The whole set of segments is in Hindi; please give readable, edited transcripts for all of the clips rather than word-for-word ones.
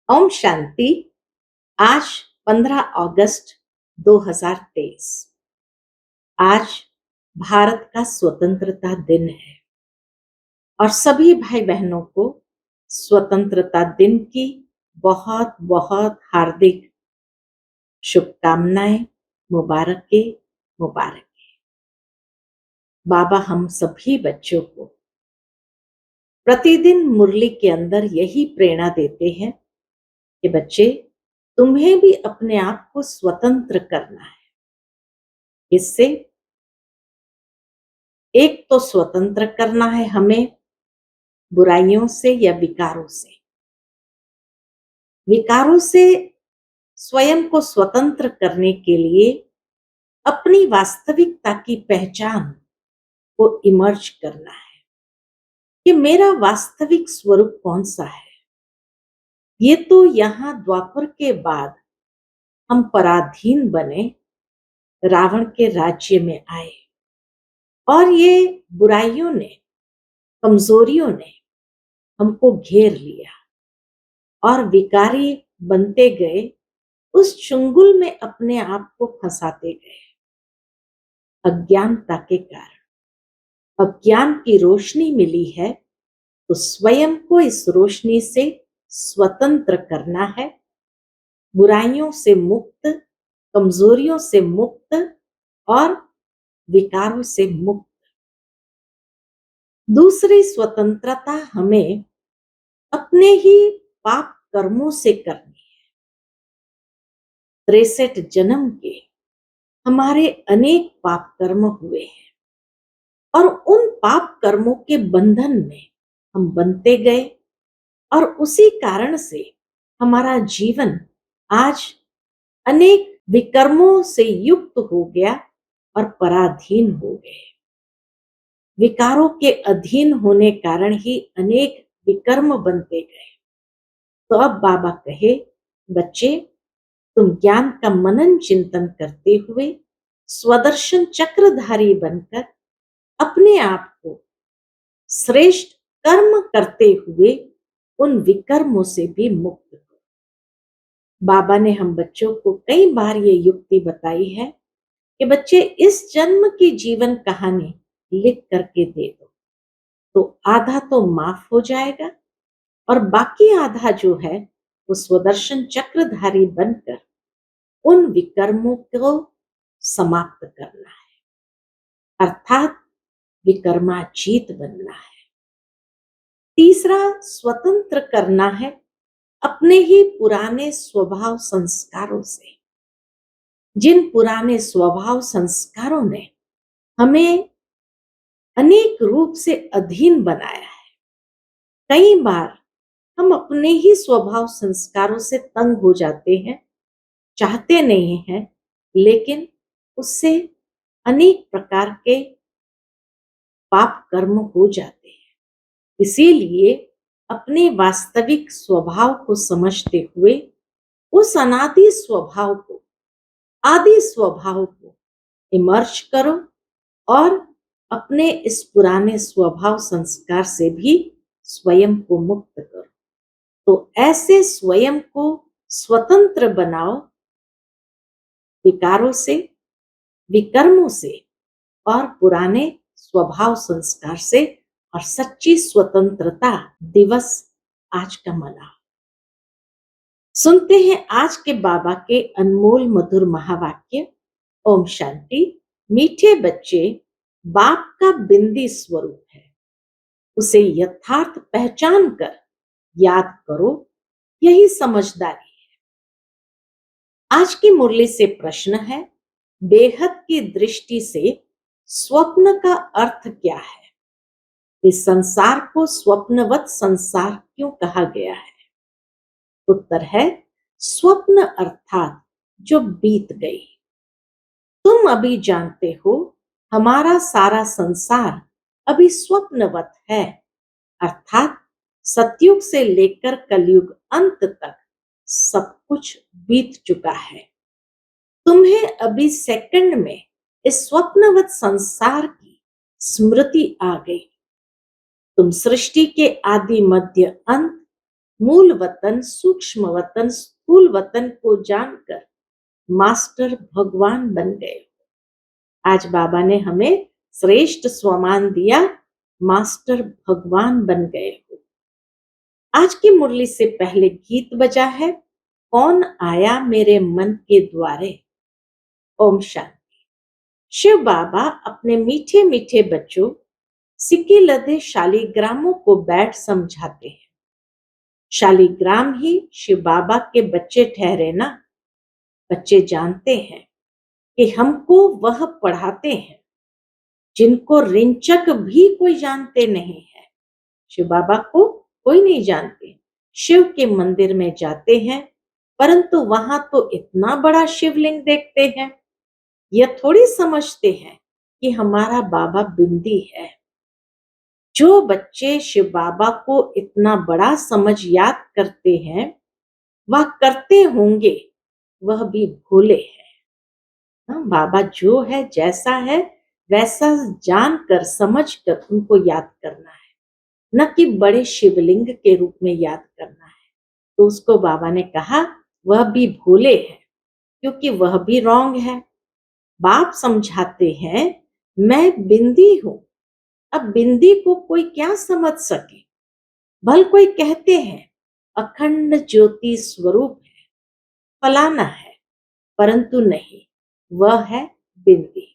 ओम शांति। आज 15 अगस्त 2023। आज भारत का स्वतंत्रता दिन है और सभी भाई बहनों को स्वतंत्रता दिन की बहुत बहुत हार्दिक शुभकामनाएं। मुबारक। बाबा हम सभी बच्चों को प्रतिदिन मुरली के अंदर यही प्रेरणा देते हैं कि बच्चे, तुम्हें भी अपने आप को स्वतंत्र करना है। इससे एक तो स्वतंत्र करना है हमें बुराइयों से या विकारों से। विकारों से स्वयं को स्वतंत्र करने के लिए अपनी वास्तविकता की पहचान को इमर्ज करना है कि मेरा वास्तविक स्वरूप कौन सा है। ये तो यहाँ द्वापर के बाद हम पराधीन बने, रावण के राज्य में आए और ये बुराइयों ने, कमजोरियों ने हमको घेर लिया और विकारी बनते गए। उस चुंगल में अपने आप को फंसाते गए अज्ञानता के कारण। अज्ञान की रोशनी मिली है तो स्वयं को इस रोशनी से स्वतंत्र करना है, बुराइयों से मुक्त, कमजोरियों से मुक्त और विकारों से मुक्त। दूसरी स्वतंत्रता हमें अपने ही पाप कर्मों से करनी है। 63 जन्म के हमारे अनेक पाप कर्म हुए हैं और उन पाप कर्मों के बंधन में हम बनते गए और उसी कारण से हमारा जीवन आज अनेक विकर्मों से युक्त हो गया और पराधीन हो गए। विकारों के अधीन होने कारण ही अनेक विकर्म बनते गए। तो अब बाबा कहे, बच्चे, तुम ज्ञान का मनन चिंतन करते हुए स्वदर्शन चक्रधारी बनकर अपने आप को श्रेष्ठ कर्म करते हुए उन विकर्मों से भी मुक्त हो। बाबा ने हम बच्चों को कई बार ये युक्ति बताई है कि बच्चे, इस जन्म की जीवन कहानी लिख करके दे दो तो आधा तो माफ हो जाएगा और बाकी आधा जो है वो स्वदर्शन चक्रधारी बनकर उन विकर्मों को समाप्त करना है, अर्थात विकर्माजीत बनना है। तीसरा, स्वतंत्र करना है अपने ही पुराने स्वभाव संस्कारों से। जिन पुराने स्वभाव संस्कारों ने हमें अनेक रूप से अधीन बनाया है। कई बार हम अपने ही स्वभाव संस्कारों से तंग हो जाते हैं, चाहते नहीं हैं, लेकिन उससे अनेक प्रकार के पाप कर्म हो जाते हैं। इसीलिए अपने वास्तविक स्वभाव को समझते हुए उस अनादि स्वभाव को, आदि स्वभाव को इमर्ज करो और अपने इस पुराने स्वभाव संस्कार से भी स्वयं को मुक्त करो। तो ऐसे स्वयं को स्वतंत्र बनाओ विकारों से, विकर्मों से और पुराने स्वभाव संस्कार से, और सच्ची स्वतंत्रता दिवस आज का मनाओ। सुनते हैं आज के बाबा के अनमोल मधुर महावाक्य। ओम शांति। मीठे बच्चे, बाप का बिंदी स्वरूप है, उसे यथार्थ पहचान कर याद करो, यही समझदारी है। आज की मुरली से प्रश्न है, बेहद की दृष्टि से स्वप्न का अर्थ क्या है? इस संसार को स्वप्नवत संसार क्यों कहा गया है? उत्तर है, स्वप्न अर्थात जो बीत गई। तुम अभी जानते हो हमारा सारा संसार अभी स्वप्नवत है, अर्थात सतयुग से लेकर कलयुग अंत तक सब कुछ बीत चुका है। तुम्हें अभी सेकंड में इस स्वप्नवत संसार की स्मृति आ गई। तुम सृष्टि के आदि मध्य अंत मूल वतन, सूक्ष्म वतन, स्थूल वतन को जानकर मास्टर भगवान बन गए। आज बाबा ने हमें श्रेष्ठ स्वमान दिया, मास्टर भगवान बन गए हो। आज की मुरली से पहले गीत बजा है, कौन आया मेरे मन के द्वारे। ओम शांति। शिव बाबा अपने मीठे मीठे बच्चों सिक्के लदे शालीग्रामों को बैठ समझाते हैं। शालीग्राम ही शिव बाबा के बच्चे ठहरे ना। बच्चे जानते हैं कि हमको वह पढ़ाते हैं जिनको रिंचक भी कोई जानते नहीं है। शिव बाबा को कोई नहीं जानते। शिव के मंदिर में जाते हैं, परंतु वहां तो इतना बड़ा शिवलिंग देखते हैं, यह थोड़ी समझते हैं कि हमारा बाबा बिंदी है। जो बच्चे शिव बाबा को इतना बड़ा समझ याद करते हैं, वह करते होंगे, वह भी भोले हैं। बाबा जो है, जैसा है, वैसा जानकर समझकर उनको याद करना है, न कि बड़े शिवलिंग के रूप में याद करना है। तो उसको बाबा ने कहा वह भी भोले है, क्योंकि वह भी रॉन्ग है। बाप समझाते हैं मैं बिंदी हूं। अब बिंदी को कोई क्या समझ सके। भल कोई कहते हैं अखंड ज्योति स्वरूप है, फलाना है, परंतु नहीं, वह है बिंदी।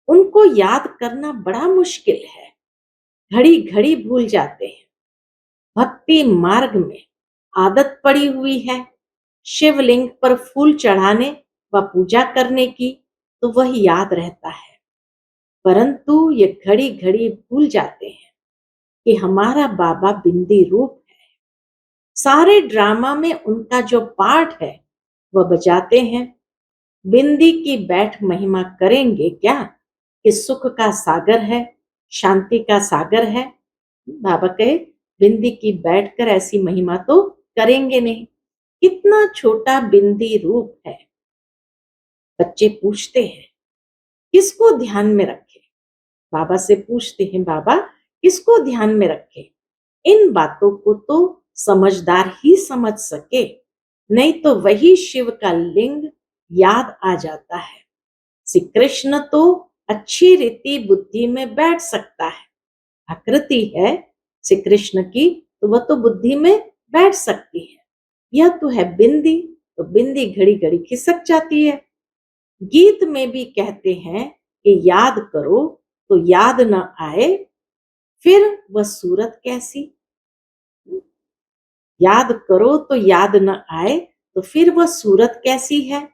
उनको याद करना बड़ा मुश्किल है, घड़ी घड़ी भूल जाते हैं। भक्ति मार्ग में आदत पड़ी हुई है शिवलिंग पर फूल चढ़ाने व पूजा करने की, तो वह याद रहता है, परंतु ये घड़ी घड़ी भूल जाते हैं कि हमारा बाबा बिंदी रूप है। सारे ड्रामा में उनका जो पार्ट है वह बजाते हैं। बिंदी की बैठ महिमा करेंगे क्या कि सुख का सागर है, शांति का सागर है। बाबा कहे बिंदी की बैठकर ऐसी महिमा तो करेंगे नहीं। कितना छोटा बिंदी रूप है। बच्चे पूछते हैं किसको ध्यान में रखे। बाबा से पूछते हैं बाबा किसको ध्यान में रखे। इन बातों को तो समझदार ही समझ सके, नहीं तो वही शिव का लिंग याद आ जाता है। श्री कृष्ण तो अच्छी रीति बुद्धि में बैठ सकता है। आकृति है श्री कृष्ण की, तो वह तो बुद्धि में बैठ सकती है। यह तो है बिंदी, तो बिंदी घड़ी घड़ी खिसक जाती है। गीत में भी कहते हैं कि याद करो तो याद न आए, फिर वह सूरत कैसी। याद करो तो याद न आए, तो फिर वह सूरत कैसी है।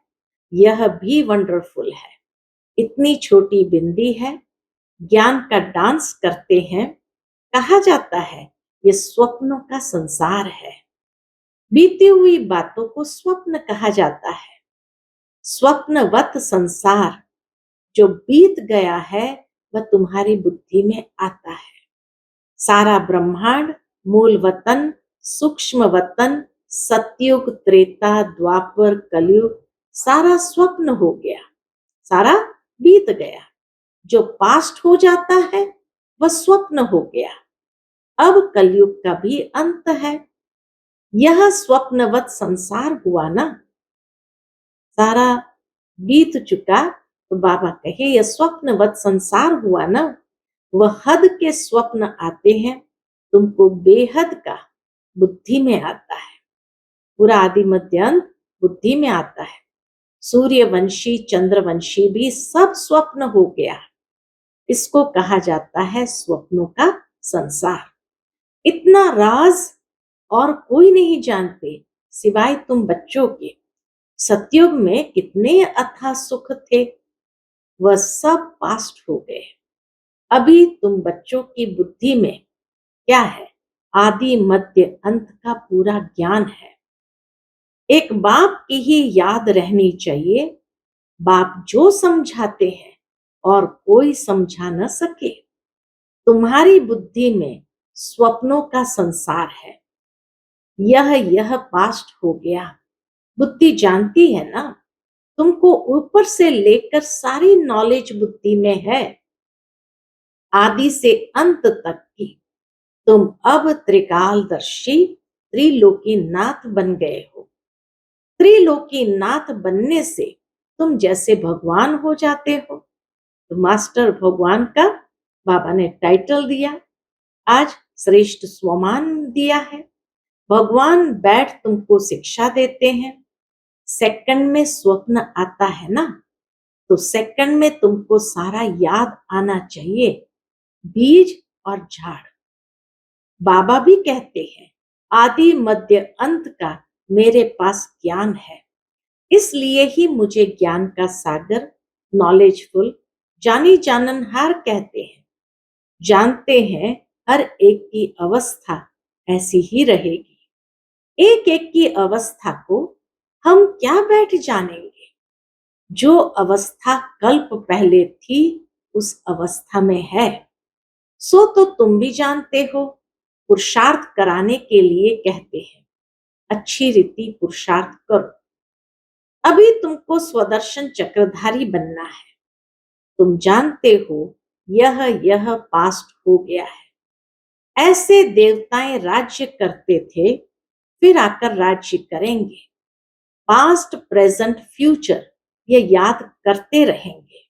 यह भी वंडरफुल है। इतनी छोटी बिंदी है, ज्ञान का डांस करते हैं। कहा जाता है ये स्वप्नों का संसार है। बीती हुई बातों को स्वप्न कहा जाता है। स्वप्नवत संसार जो बीत गया है वह तुम्हारी बुद्धि में आता है। सारा ब्रह्मांड, मूल वतन, सूक्ष्म वतन, सतयुग, त्रेता, द्वापर, कलयुग, सारा स्वप्न हो गया, सारा बीत गया। जो पास्ट हो जाता है वह स्वप्न हो गया। अब कलयुग का भी अंत है। यह स्वप्नवत संसार हुआ ना, सारा बीत चुका। तो बाबा कहे यह स्वप्नवत संसार हुआ ना। वह हद के स्वप्न आते हैं, तुमको बेहद का बुद्धि में आता है। पूरा आदि मध्य अंत बुद्धि में आता है। सूर्यवंशी, चंद्रवंशी भी सब स्वप्न हो गया। इसको कहा जाता है स्वप्नों का संसार। इतना राज और कोई नहीं जानते सिवाय तुम बच्चों के। सतयुग में कितने अथाह सुख थे, वह सब पास्ट हो गए। अभी तुम बच्चों की बुद्धि में क्या है, आदि मध्य अंत का पूरा ज्ञान है। एक बाप की ही याद रहनी चाहिए। बाप जो समझाते हैं और कोई समझा न सके। तुम्हारी बुद्धि में स्वप्नों का संसार है। यह पास्ट हो गया। बुद्धि जानती है ना, तुमको ऊपर से लेकर सारी नॉलेज बुद्धि में है, आदि से अंत तक की। तुम अब त्रिकालदर्शी, त्रिलोकीनाथ बन गए हो। त्रिलोकीनाथ बनने से तुम जैसे भगवान हो जाते हो। तो मास्टर भगवान का बाबा ने टाइटल दिया, आज श्रेष्ठ स्वमान दिया है। भगवान बैठ तुमको शिक्षा देते हैं। सेकंड में स्वप्न आता है ना, तो सेकंड में तुमको सारा याद आना चाहिए, बीज और झाड़। बाबा भी कहते हैं, आदि मध्य अंत का मेरे पास ज्ञान है, इसलिए ही मुझे ज्ञान का सागर, नॉलेजफुल, जानी जाननहार कहते हैं। जानते हैं हर एक की अवस्था ऐसी ही रहेगी। एक एक की अवस्था को हम क्या बैठ जानेंगे। जो अवस्था कल्प पहले थी उस अवस्था में है, सो तो तुम भी जानते हो। पुरुषार्थ कराने के लिए कहते हैं, अच्छी रीति पुरुषार्थ करो। अभी तुमको स्वदर्शन चक्रधारी बनना है। तुम जानते हो यह पास्ट हो गया है। ऐसे देवताएं राज्य करते थे, फिर आकर राज्य करेंगे। पास्ट प्रेजेंट फ्यूचर ये याद करते रहेंगे।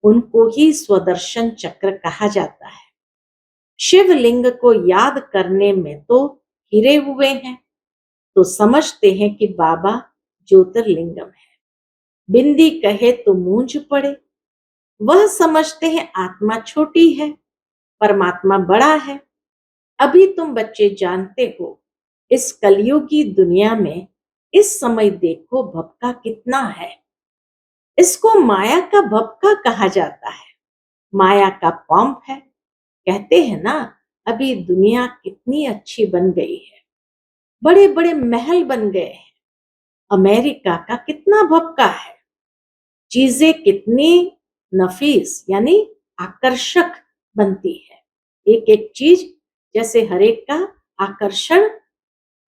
उनको ही स्वदर्शन चक्र कहा जाता है। शिवलिंग को याद करने में तो घिरे हुए हैं, तो समझते हैं कि बाबा ज्योतिर्लिंगम है। बिंदी कहे तो मूंझ पड़े, वह समझते हैं आत्मा छोटी है, परमात्मा बड़ा है। अभी तुम बच्चे जानते हो, इस कलयुगी दुनिया में इस समय देखो भपका कितना है। इसको माया का भपका कहा जाता है, माया का पंप है। कहते हैं ना, अभी दुनिया कितनी अच्छी बन गई है, बड़े बड़े महल बन गए हैं। अमेरिका का कितना भपका है, चीजें कितनी नफीस यानी आकर्षक बनती है। एक एक चीज जैसे हर एक का आकर्षण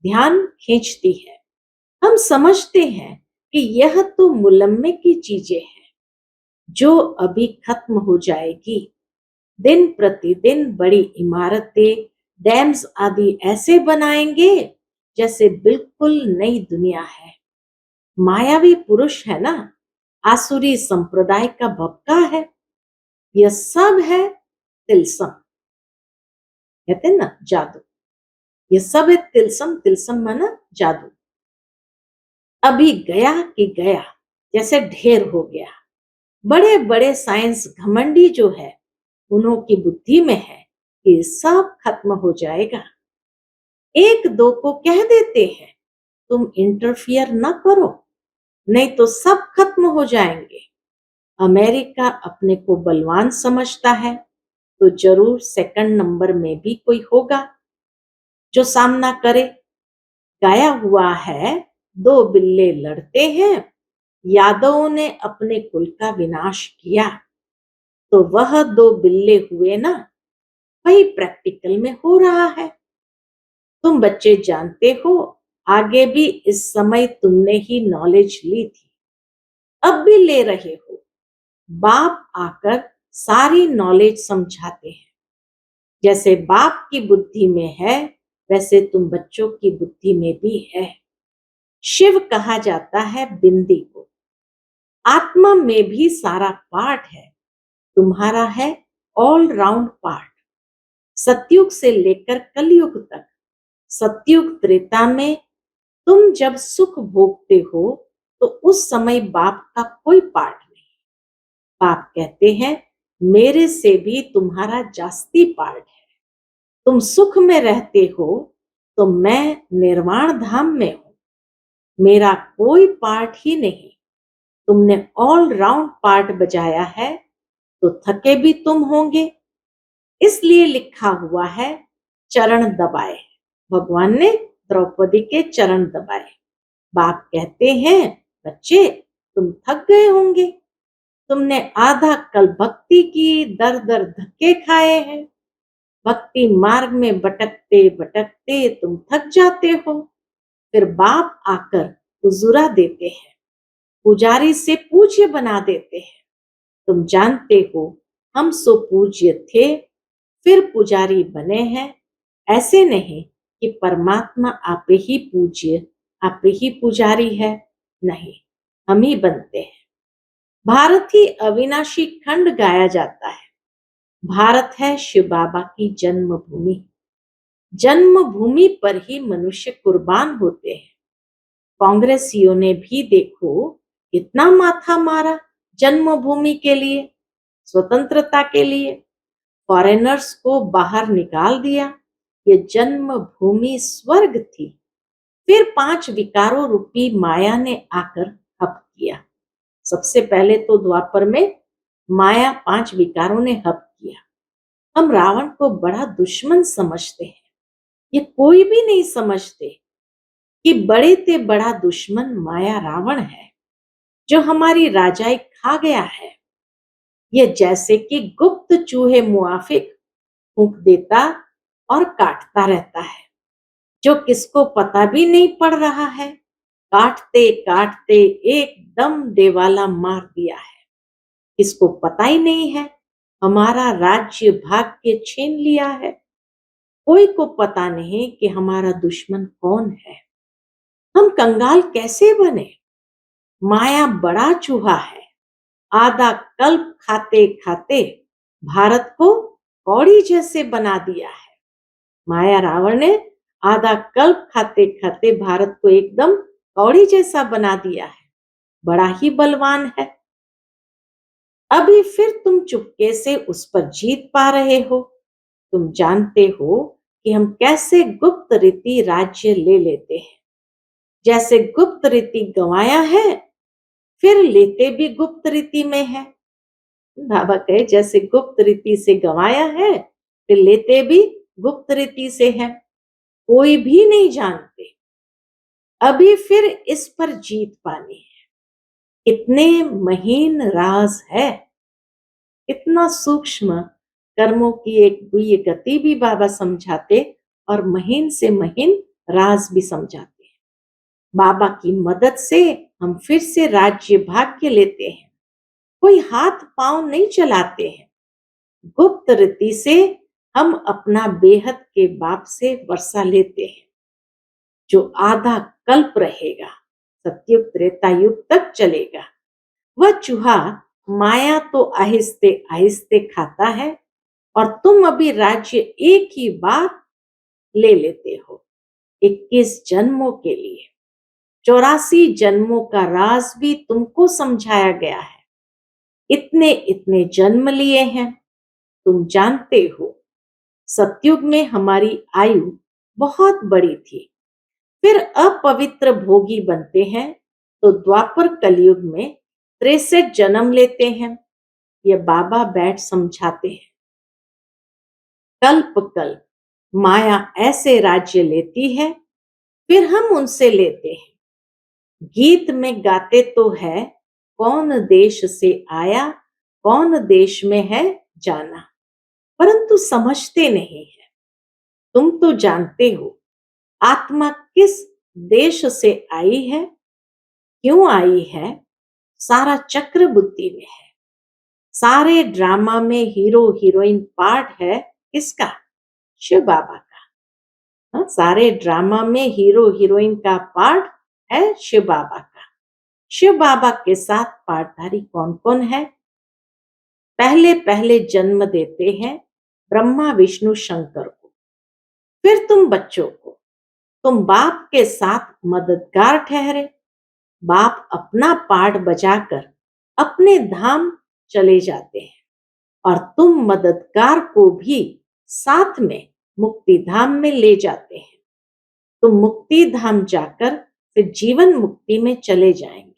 ध्यान खींचती है। हम समझते हैं कि यह तो मुलम्मे की चीजें हैं, जो अभी खत्म हो जाएगी। दिन प्रतिदिन बड़ी इमारतें, डैम्स आदि ऐसे बनाएंगे जैसे बिल्कुल नई दुनिया है। मायावी पुरुष है ना, आसुरी संप्रदाय का भपका है। यह सब है तिलसम, कहते हैं ना जादू। ये सब है तिलसम, तिलसम माना जादू। अभी गया कि गया, जैसे ढेर हो गया। बड़े बड़े साइंस घमंडी जो है, उन्हों की बुद्धि में है कि सब खत्म हो जाएगा। एक दो को कह देते हैं, तुम इंटरफियर न करो, नहीं तो सब खत्म हो जाएंगे। अमेरिका अपने को बलवान समझता है, तो जरूर सेकंड नंबर में भी कोई होगा जो सामना करे। गाया हुआ है, दो बिल्ले लड़ते हैं, यादवों ने अपने कुल का विनाश किया। तो वह दो बिल्ले हुए ना, वही प्रैक्टिकल में हो रहा है। तुम बच्चे जानते हो, आगे भी इस समय तुमने ही नॉलेज ली थी, अब भी ले रहे हो। बाप आकर सारी नॉलेज समझाते हैं। जैसे बाप की बुद्धि में है, वैसे तुम बच्चों की बुद्धि में भी है। शिव कहा जाता है बिंदी को। आत्मा में भी सारा पार्ट है, तुम्हारा है ऑल राउंड पार्ट। सतयुग से लेकर कलयुग तक, सतयुग त्रेता में तुम जब सुख भोगते हो, तो उस समय बाप का कोई पार्ट नहीं। बाप कहते हैं, मेरे से भी तुम्हारा जास्ती पार्ट है। तुम सुख में रहते हो, तो मैं निर्वाण धाम में हूं, मेरा कोई पार्ट ही नहीं। तुमने ऑल राउंड पार्ट बजाया है, तो थके भी तुम होंगे। इसलिए लिखा हुआ है, चरण दबाए। भगवान ने द्रौपदी के चरण दबाए। बाप कहते हैं, बच्चे तुम थक गए होंगे, तुमने आधा कल भक्ति की, दर दर धक्के खाए हैं। भक्ति मार्ग में भटकते भटकते तुम थक जाते हो। फिर बाप आकर हुजूरा देते हैं, पुजारी से पूज्य बना देते हैं। तुम जानते हो, हम सो पूज्य थे, फिर पुजारी बने हैं। ऐसे नहीं, कि परमात्मा आपे ही पूज्य, आपे ही पुजारी है। नहीं, हम ही बनते हैं। भारत ही अविनाशी खंड गाया जाता है। भारत है शिव बाबा की जन्मभूमि। जन्मभूमि पर ही मनुष्य कुर्बान होते हैं। कांग्रेसियों ने भी देखो कितना माथा मारा जन्मभूमि के लिए, स्वतंत्रता के लिए। फॉरेनर्स को बाहर निकाल दिया। ये जन्मभूमि स्वर्ग थी। फिर 5 विकारों रूपी माया ने आकर हप किया। सबसे पहले तो द्वापर में माया 5 विकारों ने हप किया। हम रावण को बड़ा दुश्मन समझते हैं। ये कोई भी नहीं समझते कि बड़े से बड़ा दुश्मन माया रावण है, जो हमारी राजाई खा गया है। ये जैसे कि गुप्त चूहे मुआफिक फूंक देता और काटता रहता है, जो किसको पता भी नहीं पड़ रहा है। काटते काटते एकदम देवाला मार दिया है। किसको पता ही नहीं है, हमारा राज्य भाग के छीन लिया है। कोई को पता नहीं कि हमारा दुश्मन कौन है। हम कंगाल कैसे बने? माया बड़ा चूहा है। आधा कल्प खाते खाते भारत को कौड़ी जैसे बना दिया है। माया रावण ने आधा कल्प खाते खाते भारत को एकदम कौड़ी जैसा बना दिया है। बड़ा ही बलवान है। अभी फिर तुम चुपके से उस पर जीत पा रहे हो। तुम जानते हो कि हम कैसे गुप्त रीति राज्य ले लेते हैं। जैसे गुप्त रीति गंवाया है, फिर लेते भी गुप्त रीति में है। बाबा कहे जैसे गुप्त रीति से गंवाया है, फिर लेते भी गुप्त रीति से है। कोई भी नहीं जानते। अभी फिर इस पर जीत पानी है। इतने महीन राज है। इतना सूक्ष्म कर्मों की एक गुह्य गति भी बाबा समझाते और महीन से महीन राज भी समझाते हैं। बाबा की मदद से हम फिर से राज्य भाग्य लेते हैं। कोई हाथ पांव नहीं चलाते हैं। गुप्त रीति से हम अपना बेहद के बाप से वर्षा लेते हैं, जो आधा कल्प रहेगा, सतयुग त्रेता युग तक चलेगा। वह चूहा माया तो आहिस्ते आहिस्ते खाता है और तुम अभी राज्य एक ही बार ले लेते हो। 21 जन्मों के लिए 84 जन्मों का राज भी तुमको समझाया गया है। इतने इतने जन्म लिए हैं। तुम जानते हो, सतयुग में हमारी आयु बहुत बड़ी थी। फिर अपवित्र भोगी बनते हैं तो द्वापर कलयुग में 63 जन्म लेते हैं। ये बाबा बैठ समझाते हैं। कल्प कल्प माया ऐसे राज्य लेती है, फिर हम उनसे लेते हैं। गीत में गाते तो है, कौन देश से आया, कौन देश में है जाना, परंतु समझते नहीं है। तुम तो जानते हो आत्मा किस देश से आई है, क्यों आई है, सारा चक्र बुद्धि में है। सारे ड्रामा में हीरो हीरोइन पार्ट है किसका? शिव बाबा का। हाँ, सारे ड्रामा में हीरो हीरोइन का पार्ट है शिव बाबा का। शिव बाबा के साथ पार्टधारी कौन कौन है? पहले पहले जन्म देते हैं ब्रह्मा विष्णु शंकर को, फिर तुम बच्चों को। तुम बाप के साथ मददगार ठहरे। बाप अपना पार्ट बजाकर अपने धाम चले जाते हैं और तुम मददगार को भी साथ में मुक्ति धाम में ले जाते हैं। तुम मुक्ति धाम जाकर फिर जीवन मुक्ति में चले जाएंगे।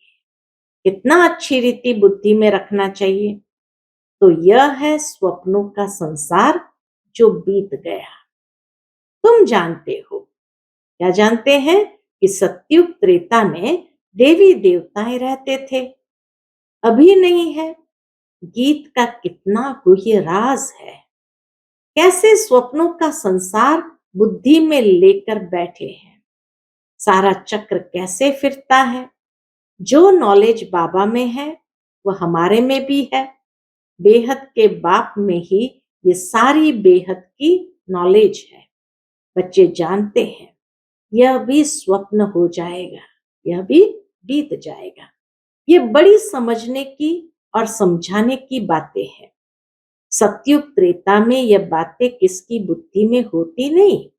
कितना अच्छी रीति बुद्धि में रखना चाहिए। तो यह है स्वप्नों का संसार जो बीत गया। तुम जानते हो, क्या जानते हैं कि सतयुग त्रेता में देवी देवताएं रहते थे, अभी नहीं है। गीत का कितना गुह्य राज है। कैसे स्वप्नों का संसार बुद्धि में लेकर बैठे हैं। सारा चक्र कैसे फिरता है। जो नॉलेज बाबा में है वह हमारे में भी है। बेहद के बाप में ही ये सारी बेहद की नॉलेज है। बच्चे जानते हैं यह भी स्वप्न हो जाएगा, यह भी बीत जाएगा। ये बड़ी समझने की और समझाने की बातें हैं। सतयुग त्रेता में यह बातें किसकी बुद्धि में होती नहीं,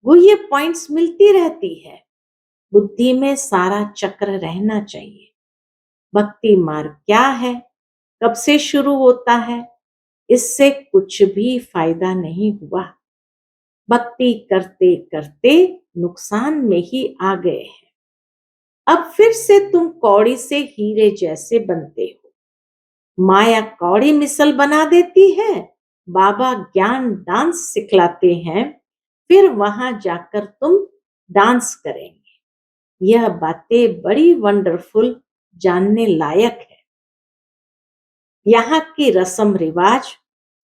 वो ये पॉइंट्स मिलती रहती है। बुद्धि में सारा चक्र रहना चाहिए। भक्ति मार्ग क्या है, कब से शुरू होता है, इससे कुछ भी फायदा नहीं हुआ। भक्ति करते करते नुकसान में ही आ गए हैं। अब फिर से तुम कौड़ी से हीरे जैसे बनते हो। माया कौड़ी मिसल बना देती है, बाबा ज्ञान डांस सिखलाते हैं, फिर वहां जाकर तुम डांस करेंगे। यह बातें बड़ी वंडरफुल, जानने लायक है। यहाँ की रस्म रिवाज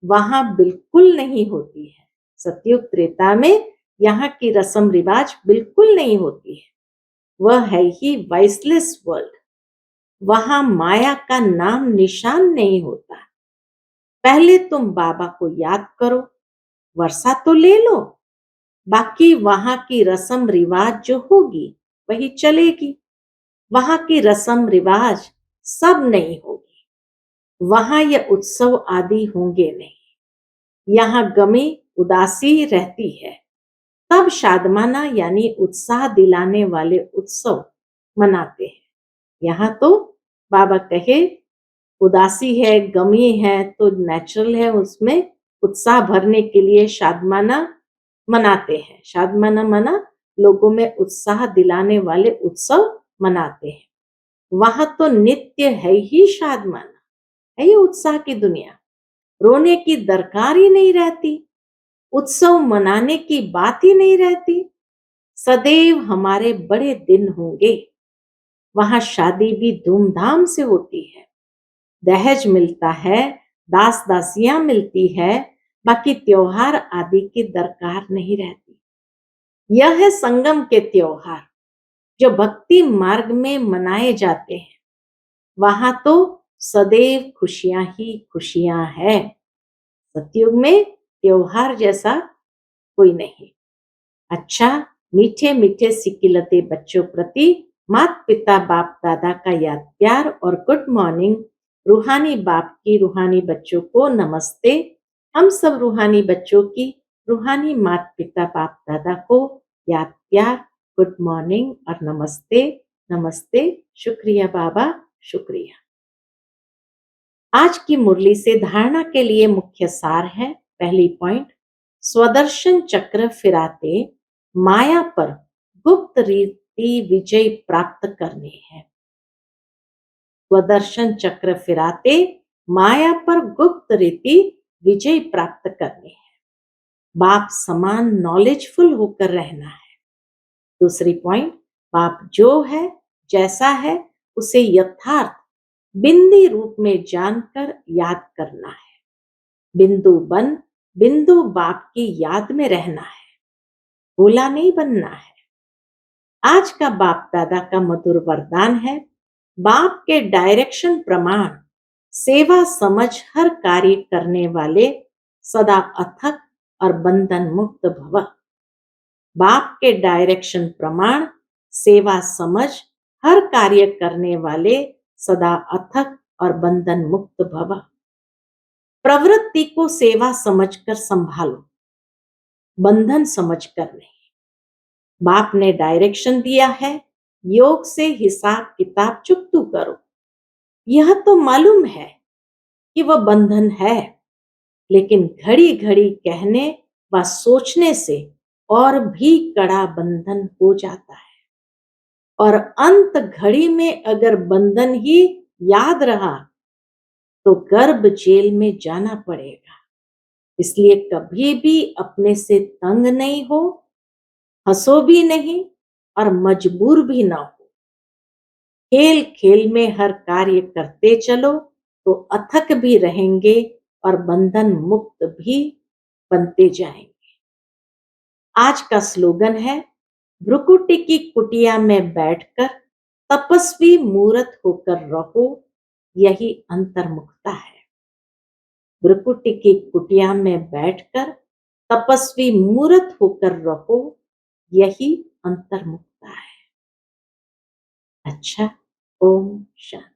वहां बिल्कुल नहीं होती है। सतयुग त्रेता में यहाँ की रस्म रिवाज बिल्कुल नहीं होती है। वह है ही वाइसलेस वर्ल्ड। वहां माया का नाम निशान नहीं होता। पहले तुम बाबा को याद करो, वर्षा तो ले लो, बाकी वहां की रस्म रिवाज जो होगी वही चलेगी। वहां की रस्म रिवाज सब नहीं होगी। वहां ये उत्सव आदि होंगे नहीं। यहाँ गमी उदासी रहती है, तब शादमाना यानी उत्साह दिलाने वाले उत्सव मनाते हैं। यहाँ तो बाबा कहे उदासी है, गमी है, तो नेचुरल है, उसमें उत्साह भरने के लिए शादमाना मनाते हैं। शादमाना मना लोगों में उत्साह दिलाने वाले उत्सव मनाते हैं। वहां तो नित्य है ही शादमाना, है ये उत्साह की दुनिया। रोने की दरकार ही नहीं रहती, उत्सव मनाने की बात ही नहीं रहती। सदैव हमारे बड़े दिन होंगे। वहां शादी भी धूमधाम से होती है, दहेज मिलता है, दास दासियां मिलती है, बाकी त्योहार आदि की दरकार नहीं रहती। यह है संगम के त्योहार जो भक्ति मार्ग में मनाए जाते हैं। वहां तो सदैव खुशियां ही खुशियां है। सतयुग में त्योहार जैसा कोई नहीं। अच्छा, मीठे मीठे सिकिलते बच्चों प्रति माता पिता बाप दादा का याद प्यार और गुड मॉर्निंग। रूहानी बाप की रूहानी बच्चों को नमस्ते। हम सब रूहानी बच्चों की रूहानी माता पिता बाप दादा को याद प्यार, गुड मॉर्निंग और नमस्ते। नमस्ते, शुक्रिया बाबा, शुक्रिया। आज की मुरली से धारणा के लिए मुख्य सार है। पहली पॉइंट, स्वदर्शन चक्र फिराते माया पर गुप्त रीति विजय प्राप्त करने हैं। स्वदर्शन चक्र फिराते माया पर गुप्त रीति विजय प्राप्त करने हैं। बाप समान नॉलेजफुल होकर रहना है। दूसरी पॉइंट, बाप जो है जैसा है उसे यथार्थ बिंदी रूप में जानकर याद करना है। बिंदु बन बिंदु बाप की याद में रहना है, भोला नहीं बनना है। आज का बाप दादा का मधुर वरदान है, बाप के डायरेक्शन प्रमाण सेवा समझ हर कार्य करने वाले सदा अथक और बंधन मुक्त भव। बाप के डायरेक्शन प्रमाण सेवा समझ हर कार्य करने वाले सदा अथक और बंधन मुक्त भव। प्रवृत्ति को सेवा समझकर संभालो, बंधन समझकर नहीं। बाप ने डायरेक्शन दिया है, योग से हिसाब किताब चुकतू करो। यह तो मालूम है कि वह बंधन है, लेकिन घड़ी घड़ी कहने व सोचने से और भी कड़ा बंधन हो जाता है। और अंत घड़ी में अगर बंधन ही याद रहा तो गर्भ जेल में जाना पड़ेगा। इसलिए कभी भी अपने से तंग नहीं हो, हंसो भी नहीं और मजबूर भी ना हो। खेल खेल में हर कार्य करते चलो तो अथक भी रहेंगे और बंधन मुक्त भी बनते जाएंगे। आज का स्लोगन है, भ्रुकुटी की कुटिया में बैठकर तपस्वी मूर्त होकर रहो, यही अंतर्मुखता है। भ्रुकुटी की कुटिया में बैठकर तपस्वी मूर्त होकर रहो, यही अंतर्मुखता है। अच्छा, ओम शांति।